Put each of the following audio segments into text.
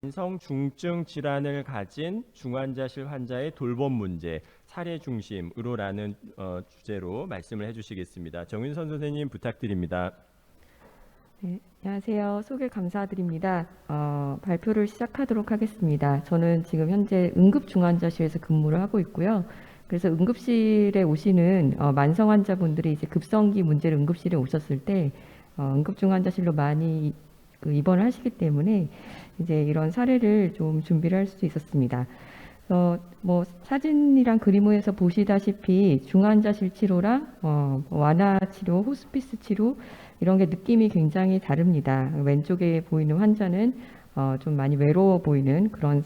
만성 중증 질환을 가진 중환자실 환자의 돌봄 문제, 사례 중심으로라는 주제로 말씀을 해주시겠습니다. 정윤선 선생님 부탁드립니다. 네, 안녕하세요. 소개 감사드립니다. 발표를 시작하도록 하겠습니다. 저는 지금 현재 응급중환자실에서 근무를 하고 있고요. 그래서 응급실에 오시는 만성 환자분들이 이제 급성기 문제로 응급실에 오셨을 때 응급중환자실로 많이 입원을 하시기 때문에 이제 이런 사례를 좀 준비를 할 수 있었습니다. 뭐 사진이랑 그림에서 보시다시피 중환자실 치료랑 완화 치료, 호스피스 치료 이런 게 느낌이 굉장히 다릅니다. 왼쪽에 보이는 환자는 좀 많이 외로워 보이는 그런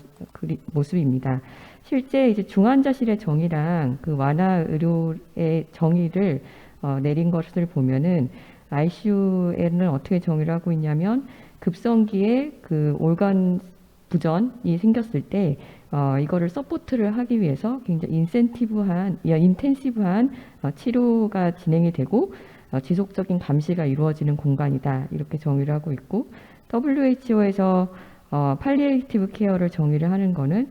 모습입니다. 실제 이제 중환자실의 정의랑 그 완화 의료의 정의를 내린 것을 보면은 ICU에는 어떻게 정의를 하고 있냐면 급성기에 그 올간 부전이 생겼을 때 이거를 서포트를 하기 위해서 굉장히 인텐시브한 치료가 진행이 되고 지속적인 감시가 이루어지는 공간이다. 이렇게 정의를 하고 있고 WHO에서 팔리에이티브 케어를 정의를 하는 거는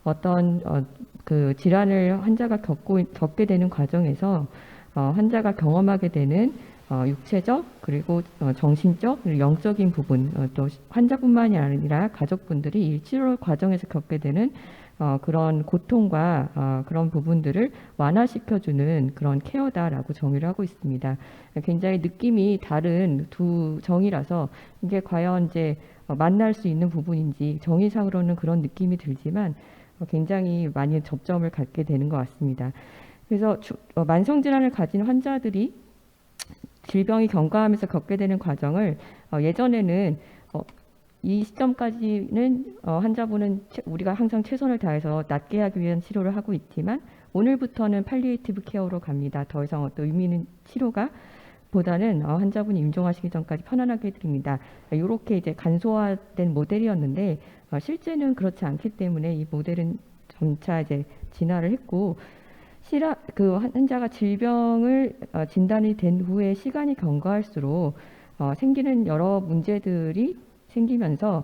어떤 그 질환을 환자가 겪게 되는 과정에서 환자가 경험하게 되는 육체적 그리고 정신적 그리고 영적인 부분 또 환자뿐만이 아니라 가족분들이 이 치료 과정에서 겪게 되는 그런 고통과 그런 부분들을 완화시켜주는 그런 케어다라고 정의를 하고 있습니다. 굉장히 느낌이 다른 두 정의라서 이게 과연 이제 만날 수 있는 부분인지 정의상으로는 그런 느낌이 들지만 굉장히 많이 접점을 갖게 되는 것 같습니다. 그래서 만성질환을 가진 환자들이 질병이 경과하면서 겪게 되는 과정을 예전에는 이 시점까지는 환자분은 우리가 항상 최선을 다해서 낫게 하기 위한 치료를 하고 있지만 오늘부터는 팔리에이티브 케어로 갑니다. 더 이상 어떤 의미 있는 치료가 보다는 환자분이 임종하시기 전까지 편안하게 해드립니다. 이렇게 이제 간소화된 모델이었는데 실제는 그렇지 않기 때문에 이 모델은 점차 이제 진화를 했고 그 환자가 질병을 진단이 된 후에 시간이 경과할수록 생기는 여러 문제들이 생기면서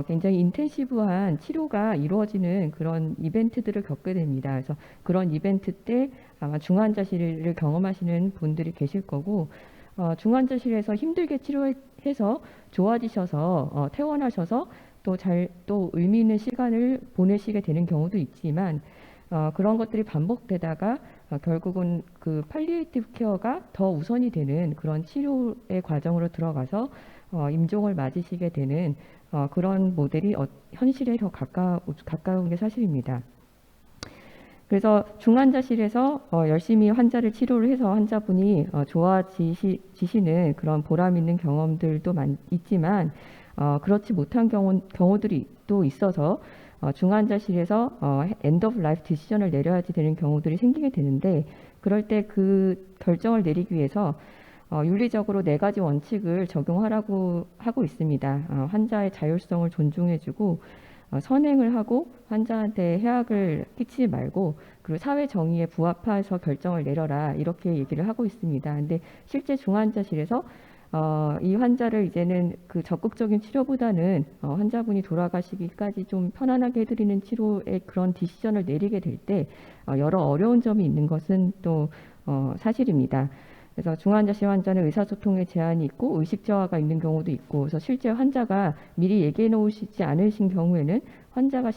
굉장히 인텐시브한 치료가 이루어지는 그런 이벤트들을 겪게 됩니다. 그래서 그런 이벤트 때 아마 중환자실을 경험하시는 분들이 계실 거고 중환자실에서 힘들게 치료해서 좋아지셔서 퇴원하셔서 또 의미 있는 시간을 보내시게 되는 경우도 있지만 그런 것들이 반복되다가 결국은 그 팔리에이티브 케어가 더 우선이 되는 그런 치료의 과정으로 들어가서 임종을 맞으시게 되는 그런 모델이 현실에 더 가까운 게 사실입니다. 그래서 중환자실에서 열심히 환자를 치료를 해서 환자분이 좋아지시는 그런 보람 있는 경험들도 있지만 그렇지 못한 경우들이 또 있어서 중환자실에서 엔드 오브 라이프 디시전을 내려야지 되는 경우들이 생기게 되는데 그럴 때 그 결정을 내리기 위해서 윤리적으로 4가지 원칙을 적용하라고 하고 있습니다. 환자의 자율성을 존중해주고 선행을 하고 환자한테 해악을 끼치지 말고 그리고 사회 정의에 부합해서 결정을 내려라 이렇게 얘기를 하고 있습니다. 근데 실제 중환자실에서 이 환자를 이제는 그 적극적인 치료보다는 환자분이 돌아가시기까지 좀 편안하게 해드리는 치료의 그런 디시전을 내리게 될 때 여러 어려운 점이 있는 것은 또 사실입니다. 그래서 중환자실 환자는 의사소통에 제한이 있고 의식 저하가 있는 경우도 있고 그래서 실제 환자가 미리 얘기해 놓으시지 않으신 경우에는 환자가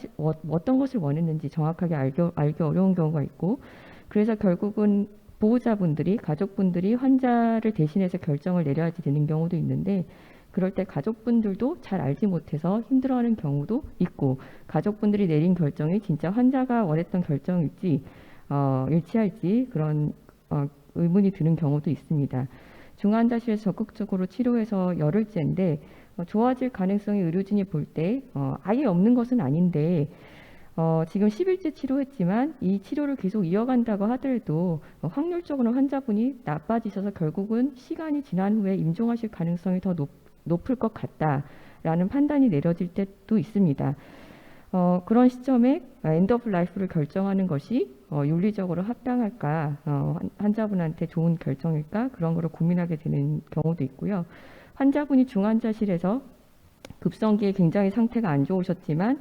어떤 것을 원했는지 정확하게 알기 어려운 경우가 있고 그래서 결국은 보호자분들이 가족분들이 환자를 대신해서 결정을 내려야지 되는 경우도 있는데 그럴 때 가족분들도 잘 알지 못해서 힘들어하는 경우도 있고 가족분들이 내린 결정이 진짜 환자가 원했던 결정일지 일치할지 그런 의문이 드는 경우도 있습니다. 중환자실에서 적극적으로 치료해서 열흘째인데 좋아질 가능성이 의료진이 볼 때 아예 없는 것은 아닌데 지금 10일째 치료했지만 이 치료를 계속 이어간다고 하더라도 확률적으로 환자분이 나빠지셔서 결국은 시간이 지난 후에 임종하실 가능성이 더 높을 것 같다라는 판단이 내려질 때도 있습니다. 그런 시점에 엔드 오브 라이프를 결정하는 것이 윤리적으로 합당할까, 환자분한테 좋은 결정일까 그런 거를 고민하게 되는 경우도 있고요. 환자분이 중환자실에서 급성기에 굉장히 상태가 안 좋으셨지만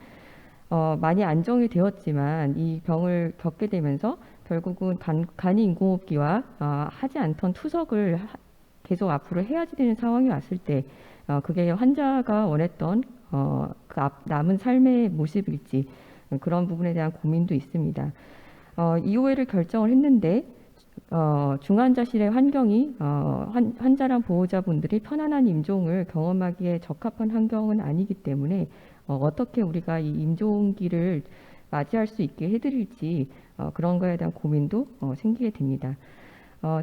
많이 안정이 되었지만 이 병을 겪게 되면서 결국은 간이 인공호흡기와 하지 않던 투석을 계속 앞으로 해야지 되는 상황이 왔을 때 그게 환자가 원했던 남은 삶의 모습일지 그런 부분에 대한 고민도 있습니다. EOL을 결정을 했는데 중환자실의 환경이 환자랑 보호자분들이 편안한 임종을 경험하기에 적합한 환경은 아니기 때문에 어떻게 우리가 이 임종기를 맞이할 수 있게 해드릴지 그런 거에 대한 고민도 생기게 됩니다.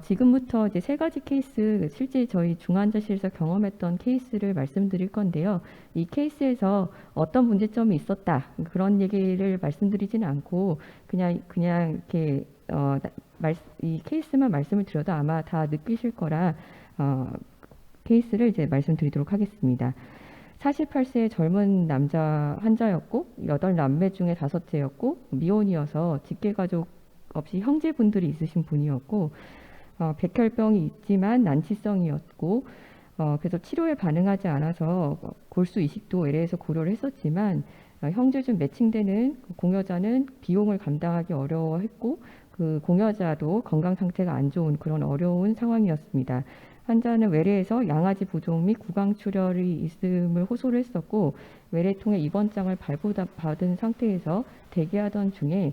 지금부터 이제 세 가지 케이스, 실제 저희 중환자실에서 경험했던 케이스를 말씀드릴 건데요. 이 케이스에서 어떤 문제점이 있었다 그런 얘기를 말씀드리지는 않고 그냥 이렇게 이 케이스만 말씀을 드려도 아마 다 느끼실 거라 케이스를 이제 말씀드리도록 하겠습니다. 48세의 젊은 남자 환자였고 8남매 중에 5째였고 미혼이어서 직계가족 없이 형제분들이 있으신 분이었고 백혈병이 있지만 난치성이었고 그래서 치료에 반응하지 않아서 골수 이식도 LA에서 고려를 했었지만 형제 중 매칭되는 공여자는 비용을 감당하기 어려워했고 그 공여자도 건강 상태가 안 좋은 그런 어려운 상황이었습니다. 환자는 외래에서 양아지 부종 및 구강출혈이 있음을 호소를 했었고 외래통에 입원장을 발부받은 상태에서 대기하던 중에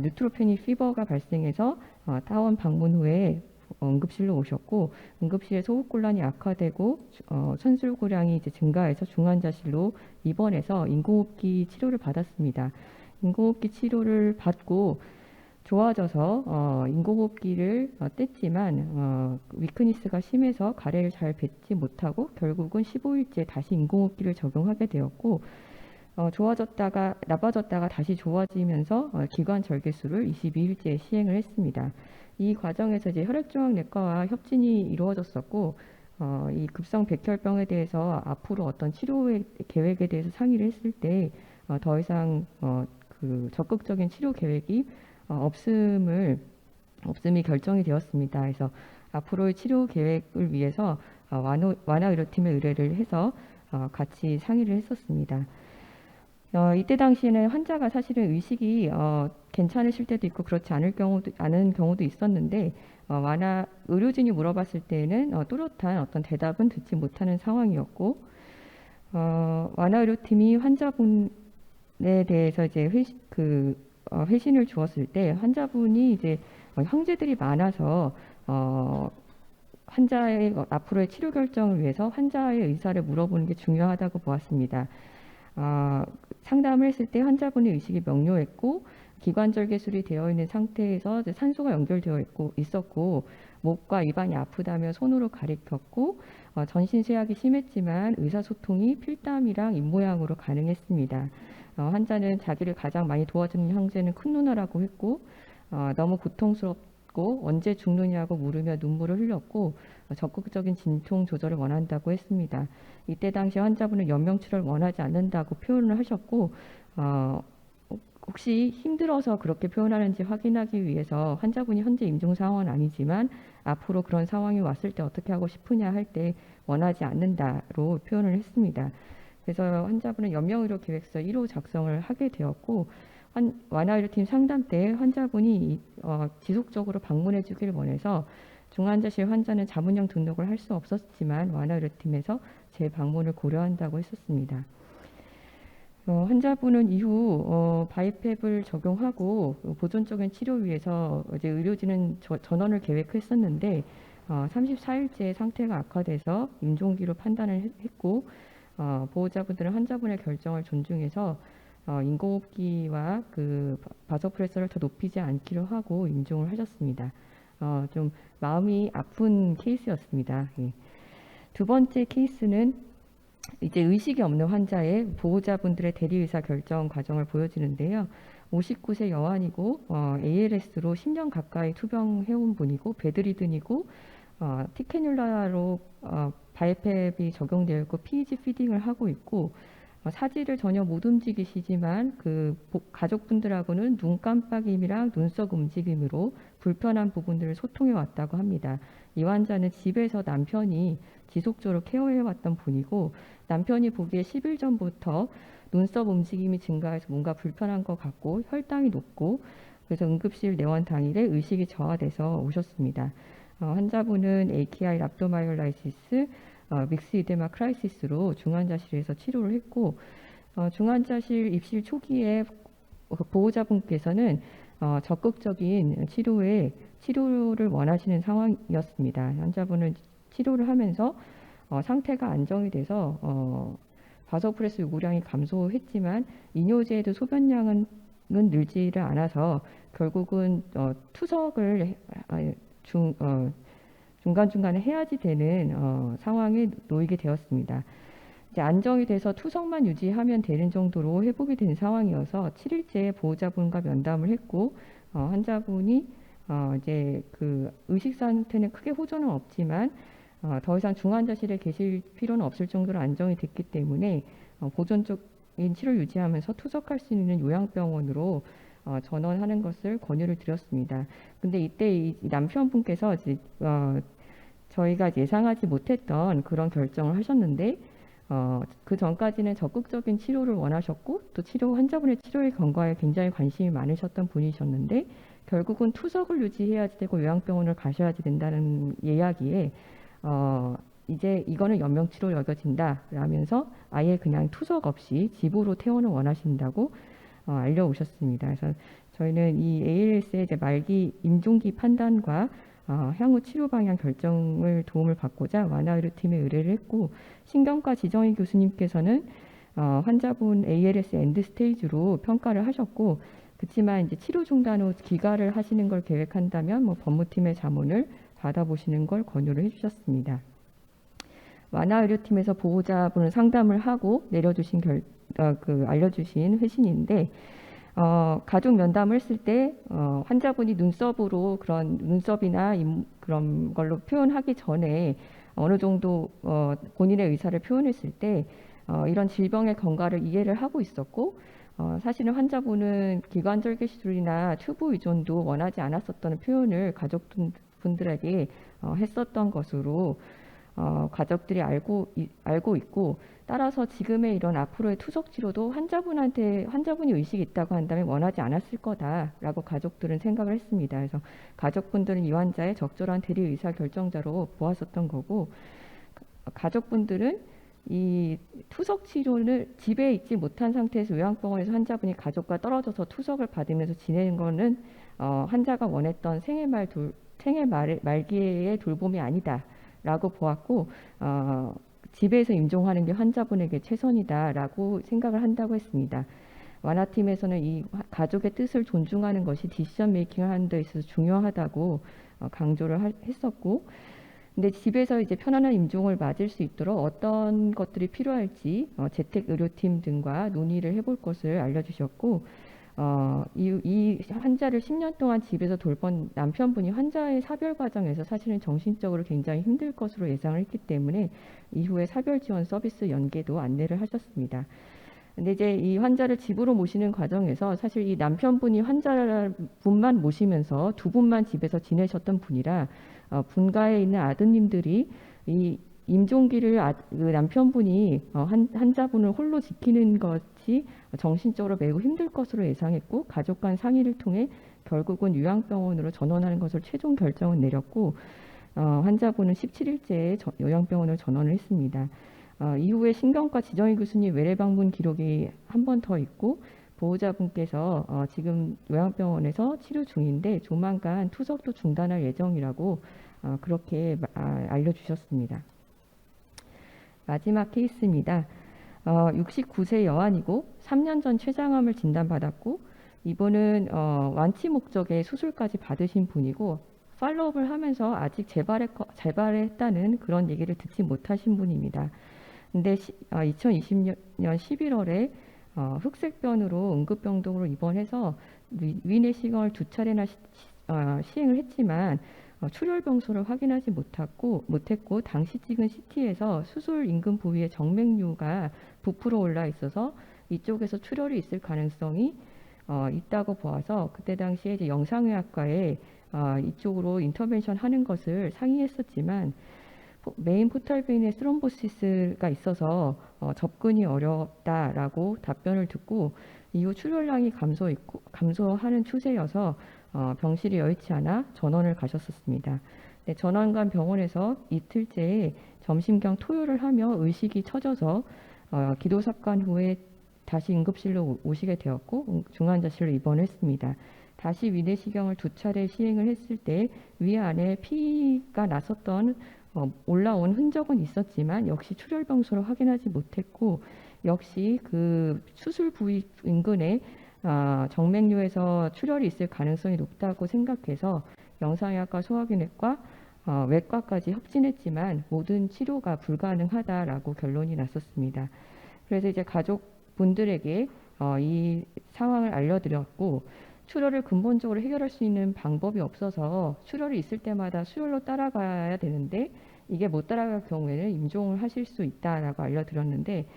뉴트로페닉 피버가 발생해서 타원 방문 후에 응급실로 오셨고 응급실에서 호흡곤란이 악화되고 천술고량이 이제 증가해서 중환자실로 입원해서 인공호흡기 치료를 받았습니다. 인공호흡기 치료를 받고 좋아져서 인공호흡기를 뗐지만 위크니스가 심해서 가래를 잘 뱉지 못하고 결국은 15일째 다시 인공호흡기를 적용하게 되었고 나빠졌다가 다시 좋아지면서 기관 절개술을 22일째 시행을 했습니다. 이 과정에서 이제 혈액종양내과와 협진이 이루어졌었고 이 급성 백혈병에 대해서 앞으로 어떤 치료 계획에 대해서 상의를 했을 때 더 이상 그 적극적인 치료 계획이 없음이 결정이 되었습니다. 그래서 앞으로의 치료 계획을 위해서 완화 의료팀에 의뢰를 해서 같이 상의를 했었습니다. 이때 당시에는 환자가 사실은 의식이 괜찮으실 때도 있고 그렇지 않은 경우도 있었는데 완화 의료진이 물어봤을 때는 뚜렷한 어떤 대답은 듣지 못하는 상황이었고 완화 의료팀이 환자분에 대해서 이제 회신을 주었을 때 환자분이 이제 형제들이 많아서 환자의 앞으로의 치료 결정을 위해서 환자의 의사를 물어보는 게 중요하다고 보았습니다. 상담을 했을 때 환자분의 의식이 명료했고 기관절개술이 되어 있는 상태에서 산소가 연결되어 있었고 목과 입안이 아프다며 손으로 가리켰고 전신 쇠약이 심했지만 의사소통이 필담이랑 입모양으로 가능했습니다. 환자는 자기를 가장 많이 도와주는 형제는 큰 누나라고 했고 너무 고통스럽고 언제 죽느냐고 물으며 눈물을 흘렸고 적극적인 진통 조절을 원한다고 했습니다. 이때 당시 환자분은 연명치료를 원하지 않는다고 표현을 하셨고 혹시 힘들어서 그렇게 표현하는지 확인하기 위해서 환자분이 현재 임종 상황은 아니지만 앞으로 그런 상황이 왔을 때 어떻게 하고 싶으냐 할 때 원하지 않는다로 표현을 했습니다. 그래서 환자분은 연명의료 계획서 1호 작성을 하게 되었고 완화의료팀 상담 때 환자분이 지속적으로 방문해 주길 원해서 중환자실 환자는 자문형 등록을 할 수 없었지만 완화의료팀에서 재방문을 고려한다고 했었습니다. 환자분은 이후 바이헵을 적용하고 보존적인 치료 위해서 이제 의료진은 전원을 계획했었는데 34일째 상태가 악화돼서 임종기로 판단을 했고 보호자분들은 환자분의 결정을 존중해서 인공호흡기와 그 바소프레서를 더 높이지 않기로 하고 임종을 하셨습니다. 좀 마음이 아픈 케이스였습니다. 예. 두 번째 케이스는 이제 의식이 없는 환자의 보호자분들의 대리의사 결정 과정을 보여주는데요. 59세 여환이고 ALS로 10년 가까이 투병해온 분이고 베드리든이고 티캐뉼라로 바이헵이 적용되어 있고 PEG 피딩을 하고 있고 사지를 전혀 못 움직이시지만 그 가족분들하고는 눈 깜빡임이랑 눈썹 움직임으로 불편한 부분들을 소통해 왔다고 합니다. 이 환자는 집에서 남편이 지속적으로 케어해 왔던 분이고, 남편이 보기에 10일 전부터 눈썹 움직임이 증가해서 뭔가 불편한 것 같고 혈당이 높고, 그래서 응급실 내원 당일에 의식이 저하돼서 오셨습니다. 환자분은 AKI 랍도마이올라이시스 믹스 이데마 크라이시스로 중환자실에서 치료를 했고, 중환자실 입실 초기에 보호자분께서는 적극적인 치료를 원하시는 상황이었습니다. 환자분은 치료를 하면서 상태가 안정이 돼서 바소프레스 요구량이 감소했지만 이뇨제에도 소변량은 늘지를 않아서 결국은 투석을 중간중간에 해야지 되는 상황에 놓이게 되었습니다. 이제 안정이 돼서 투석만 유지하면 되는 정도로 회복이 된 상황이어서 7일째 보호자분과 면담을 했고, 환자분이 이제 그 의식 상태는 크게 호전은 없지만 더 이상 중환자실에 계실 필요는 없을 정도로 안정이 됐기 때문에 보존적인 치료를 유지하면서 투석할 수 있는 요양병원으로 전원하는 것을 권유를 드렸습니다. 근데 이때 이 남편분께서 이제 저희가 예상하지 못했던 그런 결정을 하셨는데, 그 전까지는 적극적인 치료를 원하셨고 또 환자분의 치료의 경과에 굉장히 관심이 많으셨던 분이셨는데, 결국은 투석을 유지해야지 되고 요양병원을 가셔야지 된다는 이야기에 이제 이거는 연명치로 여겨진다 라면서 아예 그냥 투석 없이 집으로 퇴원을 원하신다고 알려오셨습니다. 그래서 저희는 이 ALS의 이제 말기 임종기 판단과 향후 치료 방향 결정을 도움을 받고자 완화의료팀에 의뢰를 했고, 신경과 지정희 교수님께서는 환자분 ALS 엔드 스테이지로 평가를 하셨고, 그렇지만 이제 치료 중단 후 귀가를 하시는 걸 계획한다면 법무팀의 자문을 받아보시는 걸 권유를 해주셨습니다. 완화의료팀에서 보호자분을 상담을 하고 내려주신 알려주신 회신인데, 가족 면담을 했을 때 환자분이 눈썹으로 그런 눈썹이나 그런 걸로 표현하기 전에 어느 정도 본인의 의사를 표현했을 때 이런 질병의 경과를 이해를 하고 있었고, 사실은 환자분은 기관절개 시술이나 튜브 의존도 원하지 않았었던 표현을 가족분들에게 했었던 것으로 가족들이 알고 있고, 따라서 지금의 이런 앞으로의 투석 치료도 환자분이 의식이 있다고 한다면 원하지 않았을 거다라고 가족들은 생각을 했습니다. 그래서 가족분들은 이 환자의 적절한 대리 의사 결정자로 보았었던 거고, 가족분들은 이 투석 치료를 집에 있지 못한 상태에서 요양병원에서 환자분이 가족과 떨어져서 투석을 받으면서 지내는 거는 환자가 원했던 생애 말기의 돌봄이 아니다라고 보았고, 집에서 임종하는 게 환자분에게 최선이다라고 생각을 한다고 했습니다. 완화팀에서는 이 가족의 뜻을 존중하는 것이 디시전 메이킹을 하는 데 있어서 중요하다고 강조를 했었고, 근데 집에서 이제 편안한 임종을 맞을 수 있도록 어떤 것들이 필요할지 재택 의료팀 등과 논의를 해볼 것을 알려주셨고, 이 환자를 10년 동안 집에서 돌본 남편분이 환자의 사별 과정에서 사실은 정신적으로 굉장히 힘들 것으로 예상을 했기 때문에 이후에 사별 지원 서비스 연계도 안내를 하셨습니다. 근데 이제 이 환자를 집으로 모시는 과정에서 사실 이 남편분이 환자분만 모시면서 두 분만 집에서 지내셨던 분이라 분가에 있는 아드님들이 이 임종기를 그 남편분이 환자분을 홀로 지키는 것이 정신적으로 매우 힘들 것으로 예상했고, 가족 간 상의를 통해 결국은 요양병원으로 전원하는 것을 최종 결정을 내렸고, 환자분은 17일째에 요양병원을 전원을 했습니다. 이후에 신경과 지정희 교수님 외래 방문 기록이 한 번 더 있고, 보호자분께서 지금 요양병원에서 치료 중인데 조만간 투석도 중단할 예정이라고 그렇게 알려주셨습니다. 마지막 케이스입니다. 69세 여아이고 3년 전 췌장암을 진단받았고, 이분은 완치 목적의 수술까지 받으신 분이고, 팔로우업을 하면서 아직 재발했다는 그런 얘기를 듣지 못하신 분입니다. 근데 2020년 11월에 흑색변으로 응급병동으로 입원해서 위내시경을 2차례나 시행을 했지만 출혈 병소를 확인하지 못했고 당시 찍은 CT에서 수술 인근 부위에 정맥류가 부풀어 올라 있어서 이쪽에서 출혈이 있을 가능성이 있다고 보아서 그때 당시에 이제 영상의학과에 이쪽으로 인터벤션 하는 것을 상의했었지만 메인 포탈베인에 스럼보시스가 있어서 접근이 어렵다라고 답변을 듣고 이후 출혈량이 감소하는 추세여서 병실이 여의치 않아 전원을 가셨었습니다. 네, 전원간 병원에서 이틀째에 점심경 토요를 하며 의식이 처져서 기도삽관 후에 다시 응급실로 오시게 되었고 중환자실로 입원했습니다. 다시 위내시경을 2차례 시행을 했을 때 위안에 피가 났었던 올라온 흔적은 있었지만 역시 출혈 병소를 확인하지 못했고 역시 그 수술 부위 인근에 정맥류에서 출혈이 있을 가능성이 높다고 생각해서 영상의학과 소화기내과 외과까지 협진했지만 모든 치료가 불가능하다라고 결론이 났었습니다. 그래서 이제 가족분들에게 이 상황을 알려드렸고 출혈을 근본적으로 해결할 수 있는 방법이 없어서 출혈이 있을 때마다 수혈로 따라가야 되는데 이게 못 따라갈 경우에는 임종을 하실 수 있다라고 알려드렸는데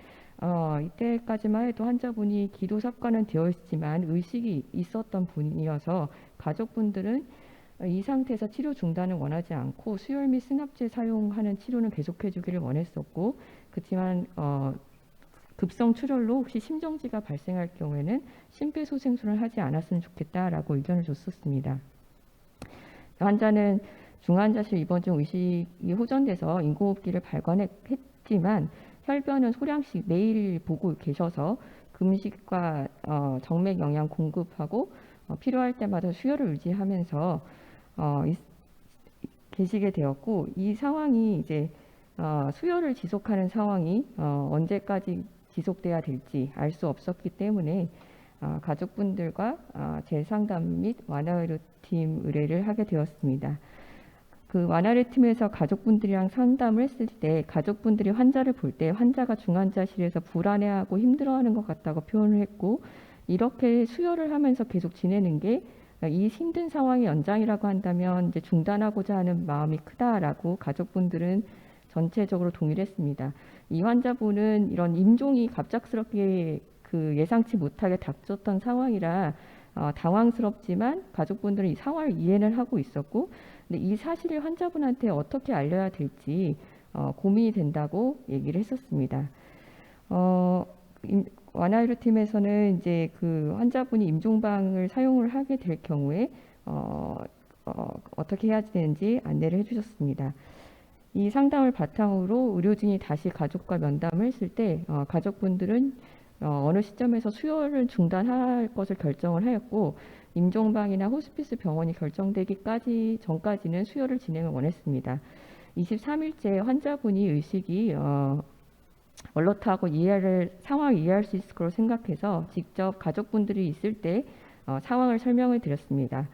이때까지만 해도 환자분이 기도삽관은 되어 있지만 의식이 있었던 분이어서 가족분들은 이 상태에서 치료 중단을 원하지 않고 수혈 및 승합제 사용하는 치료는 계속해 주기를 원했었고 그렇지만 급성 출혈로 혹시 심정지가 발생할 경우에는 심폐소생술을 하지 않았으면 좋겠다라고 의견을 줬었습니다. 환자는 중환자실 입원 중 의식이 호전돼서 인공호흡기를 발견했지만 혈변은 소량씩 매일 보고 계셔서 금식과 정맥 영양 공급하고 필요할 때마다 수혈을 유지하면서 계시게 되었고 이 상황이 이제 수혈을 지속하는 상황이 언제까지 지속돼야 될지 알 수 없었기 때문에 가족분들과 재상담 및 완화의료팀 의뢰를 하게 되었습니다. 그 완화의료팀에서 가족분들이랑 상담을 했을 때 가족분들이 환자를 볼 때 환자가 중환자실에서 불안해하고 힘들어하는 것 같다고 표현을 했고 이렇게 수혈을 하면서 계속 지내는 게 이 힘든 상황의 연장이라고 한다면 이제 중단하고자 하는 마음이 크다라고 가족분들은 전체적으로 동의를 했습니다. 이 환자분은 이런 임종이 갑작스럽게 그 예상치 못하게 닥쳤던 상황이라 당황스럽지만 가족분들은 이 상황을 이해를 하고 있었고 근데 이 사실을 환자분한테 어떻게 알려야 될지 고민이 된다고 얘기를 했었습니다. 완화의료팀에서는 이제 그 환자분이 임종방을 사용을 하게 될 경우에 어떻게 해야 되는지 안내를 해주셨습니다. 이 상담을 바탕으로 의료진이 다시 가족과 면담을 했을 때 가족분들은 어느 시점에서 수혈을 중단할 것을 결정을 하였고 임종방이나 호스피스 병원이 결정되기까지 전까지는 수혈을 진행을 원했습니다. 23일째 환자분이 의식이 얼러트하고 상황을 이해할 수 있을 거로 생각해서 직접 가족분들이 있을 때 상황을 설명을 드렸습니다.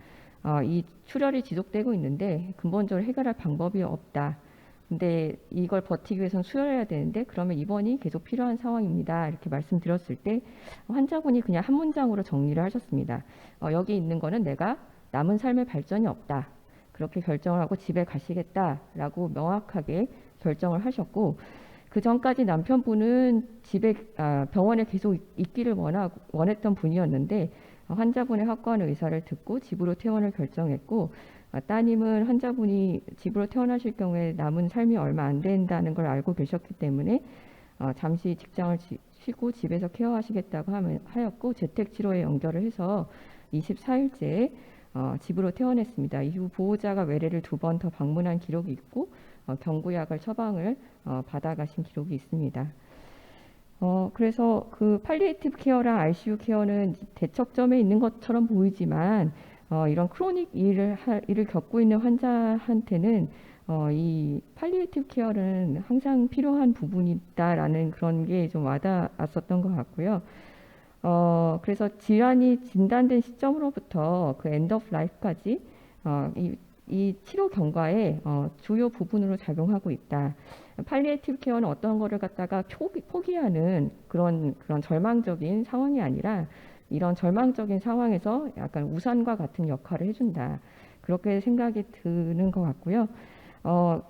이 출혈이 지속되고 있는데 근본적으로 해결할 방법이 없다. 근데 이걸 버티기 위해서는 수혈해야 되는데 그러면 입원이 계속 필요한 상황입니다. 이렇게 말씀드렸을 때 환자분이 그냥 한 문장으로 정리를 하셨습니다. 여기 있는 거는 내가 남은 삶의 발전이 없다. 그렇게 결정을 하고 집에 가시겠다라고 명확하게 결정을 하셨고 그 전까지 남편분은 병원에 계속 있기를 원했던 분이었는데 환자분의 확고한 의사를 듣고 집으로 퇴원을 결정했고 따님은 환자분이 집으로 퇴원하실 경우에 남은 삶이 얼마 안 된다는 걸 알고 계셨기 때문에 잠시 직장을 쉬고 집에서 케어하시겠다고 하였고 재택치료에 연결을 해서 24일째 집으로 퇴원했습니다. 이후 보호자가 외래를 2번 더 방문한 기록이 있고 경구약을 처방을 받아가신 기록이 있습니다. 그래서 그 팔리에이티브 케어랑 ICU 케어는 대척점에 있는 것처럼 보이지만 이런 크로닉 일을 겪고 있는 환자한테는 이 팔리에이티브 케어는 항상 필요한 부분이다라는 그런 게 좀 와닿았었던 것 같고요. 그래서 질환이 진단된 시점으로부터 그 엔드 오브 라이프까지 이 치료 경과의 주요 부분으로 작용하고 있다. 팔리에이티브 케어는 어떤 거를 갖다가 포기하는 그런 절망적인 상황이 아니라 이런 절망적인 상황에서 약간 우산과 같은 역할을 해준다. 그렇게 생각이 드는 것 같고요.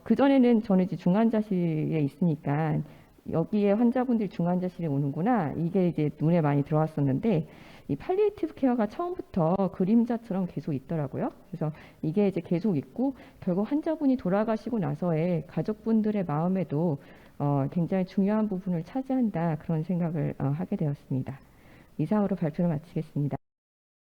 그전에는 저는 이제 중환자실에 있으니까 여기에 환자분들이 중환자실에 오는구나. 이게 이제 눈에 많이 들어왔었는데 이 팔리에이티브 케어가 처음부터 그림자처럼 계속 있더라고요. 그래서 이게 이제 계속 있고 결국 환자분이 돌아가시고 나서의 가족분들의 마음에도 굉장히 중요한 부분을 차지한다. 그런 생각을 하게 되었습니다. 이상으로 발표를 마치겠습니다.